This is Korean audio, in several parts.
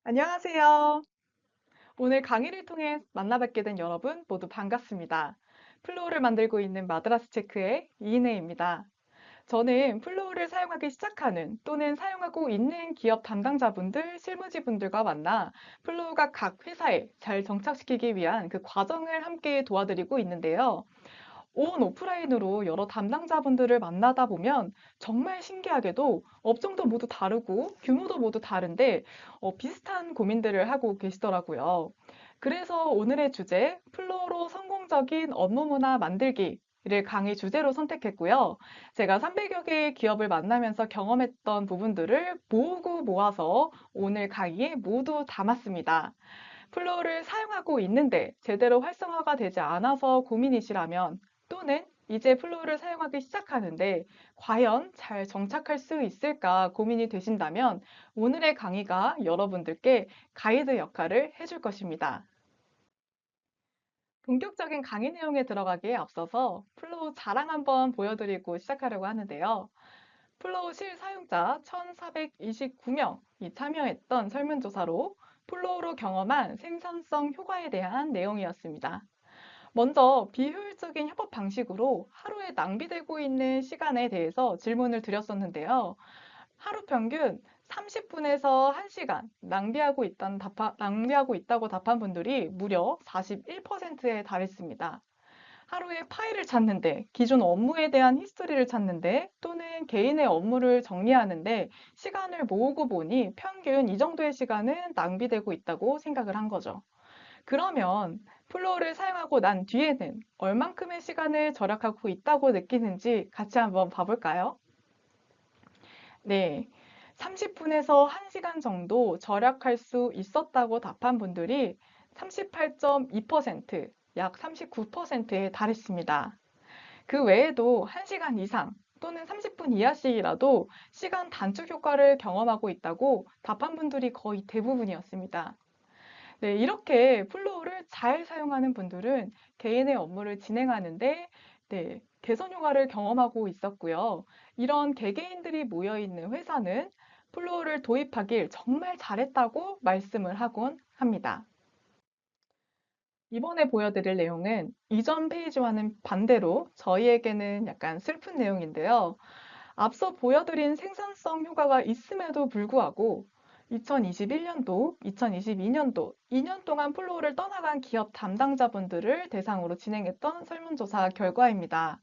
안녕하세요. 오늘 강의를 통해 만나뵙게 된 여러분 모두 반갑습니다. 플로우를 만들고 있는 마드라스 체크의 이인혜입니다. 저는 플로우를 사용하기 시작하는 또는 사용하고 있는 기업 담당자분들, 실무지분들과 만나 플로우가 각 회사에 잘 정착시키기 위한 그 과정을 함께 도와드리고 있는데요. 온 오프라인으로 여러 담당자분들을 만나다 보면 정말 신기하게도 업종도 모두 다르고 규모도 모두 다른데 비슷한 고민들을 하고 계시더라고요. 그래서 오늘의 주제, 플로우로 성공적인 업무 문화 만들기를 강의 주제로 선택했고요. 제가 300여 개의 기업을 만나면서 경험했던 부분들을 모으고 모아서 오늘 강의에 모두 담았습니다. 플로우를 사용하고 있는데 제대로 활성화가 되지 않아서 고민이시라면 또는 이제 플로우를 사용하기 시작하는데 과연 잘 정착할 수 있을까 고민이 되신다면 오늘의 강의가 여러분들께 가이드 역할을 해줄 것입니다. 본격적인 강의 내용에 들어가기에 앞서서 플로우 자랑 한번 보여드리고 시작하려고 하는데요. 플로우 실사용자 1,429명이 참여했던 설문조사로 플로우로 경험한 생산성 효과에 대한 내용이었습니다. 먼저 비효율적인 협업 방식으로 하루에 낭비되고 있는 시간에 대해서 질문을 드렸었는데요. 하루 평균 30분에서 1시간 낭비하고 있다고 답한 분들이 무려 41%에 달했습니다. 하루에 파일을 찾는데, 기존 업무에 대한 히스토리를 찾는데, 또는 개인의 업무를 정리하는데 시간을 모으고 보니 평균 이 정도의 시간은 낭비되고 있다고 생각을 한 거죠. 그러면 플로우를 사용하고 난 뒤에는 얼만큼의 시간을 절약하고 있다고 느끼는지 같이 한번 봐볼까요? 네. 30분에서 1시간 정도 절약할 수 있었다고 답한 분들이 38.2%, 약 39%에 달했습니다. 그 외에도 1시간 이상 또는 30분 이하씩이라도 시간 단축 효과를 경험하고 있다고 답한 분들이 거의 대부분이었습니다. 네, 이렇게 플로우를 잘 사용하는 분들은 개인의 업무를 진행하는데 개선 효과를 경험하고 있었고요. 이런 개개인들이 모여 있는 회사는 플로우를 도입하길 정말 잘했다고 말씀을 하곤 합니다. 이번에 보여드릴 내용은 이전 페이지와는 반대로 저희에게는 약간 슬픈 내용인데요. 앞서 보여드린 생산성 효과가 있음에도 불구하고 2021년도, 2022년도 2년 동안 플로우를 떠나간 기업 담당자분들을 대상으로 진행했던 설문조사 결과입니다.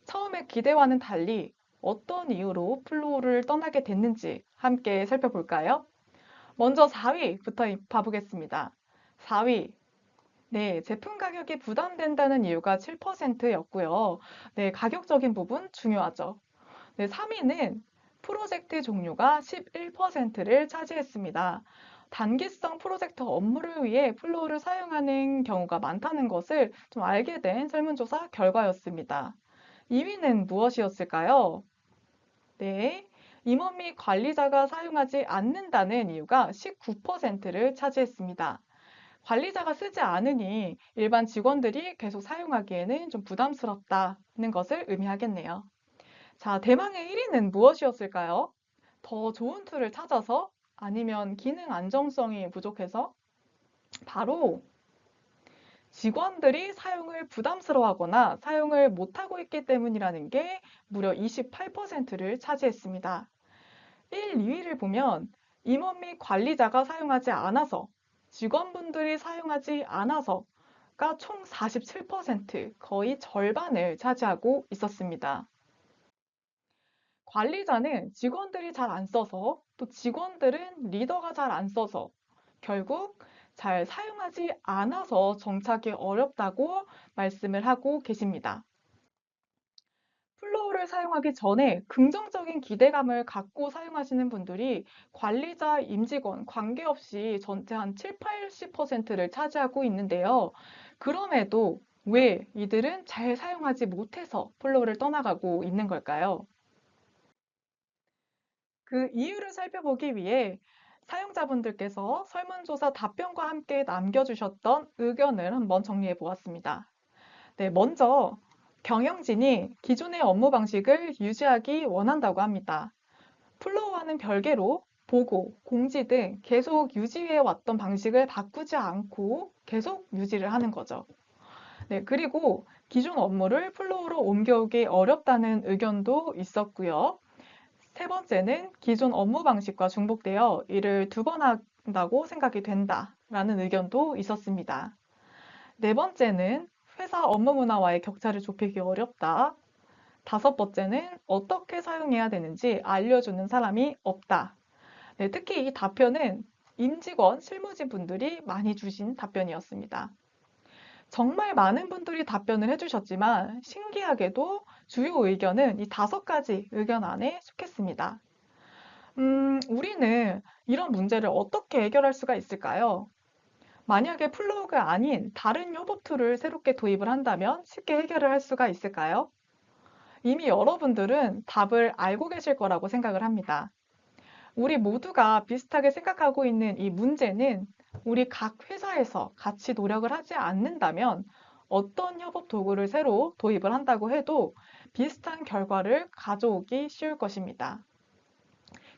처음에 기대와는 달리 어떤 이유로 플로우를 떠나게 됐는지 함께 살펴볼까요? 먼저 4위부터 봐보겠습니다. 4위. 네, 제품 가격이 부담된다는 이유가 7%였고요. 네, 가격적인 부분 중요하죠. 네, 3위는 프로젝트 종류가 11%를 차지했습니다. 단기성 프로젝트 업무를 위해 플로우를 사용하는 경우가 많다는 것을 좀 알게 된 설문조사 결과였습니다. 2위는 무엇이었을까요? 네, 임원 및 관리자가 사용하지 않는다는 이유가 19%를 차지했습니다. 관리자가 쓰지 않으니 일반 직원들이 계속 사용하기에는 좀 부담스럽다는 것을 의미하겠네요. 자, 대망의 1위는 무엇이었을까요? 더 좋은 툴을 찾아서 아니면 기능 안정성이 부족해서 바로 직원들이 사용을 부담스러워하거나 사용을 못하고 있기 때문이라는 게 무려 28%를 차지했습니다. 1, 2위를 보면 임원 및 관리자가 사용하지 않아서 직원분들이 사용하지 않아서가 총 47%, 거의 절반을 차지하고 있었습니다. 관리자는 직원들이 잘 안 써서 또 직원들은 리더가 잘 안 써서 결국 잘 사용하지 않아서 정착이 어렵다고 말씀을 하고 계십니다. 플로우를 사용하기 전에 긍정적인 기대감을 갖고 사용하시는 분들이 관리자, 임직원 관계없이 전체 한 7, 80%를 차지하고 있는데요. 그럼에도 왜 이들은 잘 사용하지 못해서 플로우를 떠나가고 있는 걸까요? 그 이유를 살펴보기 위해 사용자분들께서 설문조사 답변과 함께 남겨주셨던 의견을 한번 정리해 보았습니다. 네, 먼저 경영진이 기존의 업무 방식을 유지하기 원한다고 합니다. 플로우와는 별개로 보고, 공지 등 계속 유지해 왔던 방식을 바꾸지 않고 계속 유지를 하는 거죠. 네, 그리고 기존 업무를 플로우로 옮겨오기 어렵다는 의견도 있었고요. 세 번째는 기존 업무 방식과 중복되어 일을 두 번 한다고 생각이 된다라는 의견도 있었습니다. 네 번째는 회사 업무 문화와의 격차를 좁히기 어렵다. 다섯 번째는 어떻게 사용해야 되는지 알려주는 사람이 없다. 네, 특히 이 답변은 임직원, 실무진 분들이 많이 주신 답변이었습니다. 정말 많은 분들이 답변을 해주셨지만 신기하게도 주요 의견은 이 다섯 가지 의견 안에 속했습니다. 우리는 이런 문제를 어떻게 해결할 수가 있을까요? 만약에 플로우가 아닌 다른 협업 툴을 새롭게 도입을 한다면 쉽게 해결을 할 수가 있을까요? 이미 여러분들은 답을 알고 계실 거라고 생각을 합니다. 우리 모두가 비슷하게 생각하고 있는 이 문제는 우리 각 회사에서 같이 노력을 하지 않는다면 어떤 협업 도구를 새로 도입을 한다고 해도 비슷한 결과를 가져오기 쉬울 것입니다.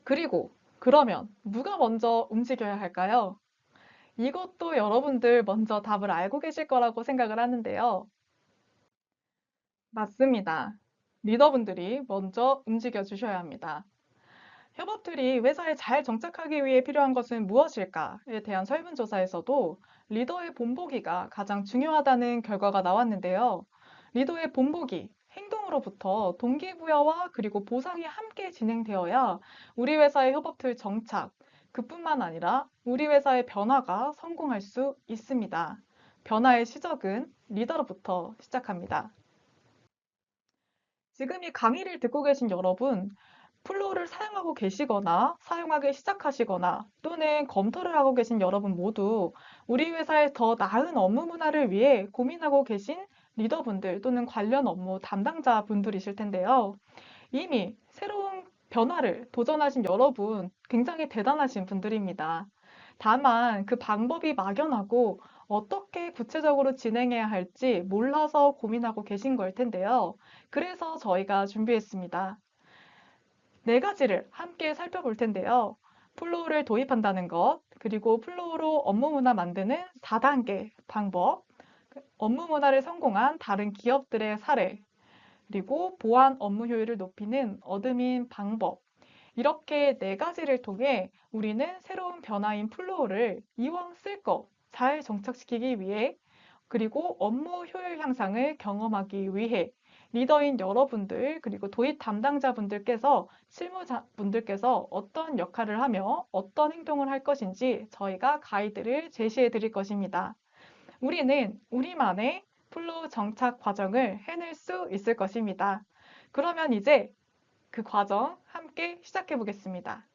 그리고 그러면 누가 먼저 움직여야 할까요? 이것도 여러분들 먼저 답을 알고 계실 거라고 생각을 하는데요. 맞습니다. 리더분들이 먼저 움직여 주셔야 합니다. 협업툴이 회사에 잘 정착하기 위해 필요한 것은 무엇일까에 대한 설문조사에서도 리더의 본보기가 가장 중요하다는 결과가 나왔는데요. 리더의 본보기, 행동으로부터 동기부여와 그리고 보상이 함께 진행되어야 우리 회사의 협업툴 정착, 그뿐만 아니라 우리 회사의 변화가 성공할 수 있습니다. 변화의 시작은 리더로부터 시작합니다. 지금 이 강의를 듣고 계신 여러분, 플로우를 사용하고 계시거나 사용하기 시작하시거나 또는 검토를 하고 계신 여러분 모두 우리 회사의 더 나은 업무 문화를 위해 고민하고 계신 리더분들 또는 관련 업무 담당자 분들이실 텐데요. 이미 새로운 변화를 도전하신 여러분 굉장히 대단하신 분들입니다. 다만 그 방법이 막연하고 어떻게 구체적으로 진행해야 할지 몰라서 고민하고 계신 걸 텐데요. 그래서 저희가 준비했습니다. 네 가지를 함께 살펴볼 텐데요. 플로우를 도입한다는 것, 그리고 플로우로 업무 문화 만드는 4단계 방법, 업무 문화를 성공한 다른 기업들의 사례, 그리고 보안 업무 효율을 높이는 어드민 방법. 이렇게 네 가지를 통해 우리는 새로운 변화인 플로우를 이왕 쓸 거 잘 정착시키기 위해 그리고 업무 효율 향상을 경험하기 위해 리더인 여러분들 그리고 도입 담당자분들께서 실무자분들께서 어떤 역할을 하며 어떤 행동을 할 것인지 저희가 가이드를 제시해 드릴 것입니다. 우리는 우리만의 플로우 정착 과정을 해낼 수 있을 것입니다. 그러면 이제 그 과정 함께 시작해 보겠습니다.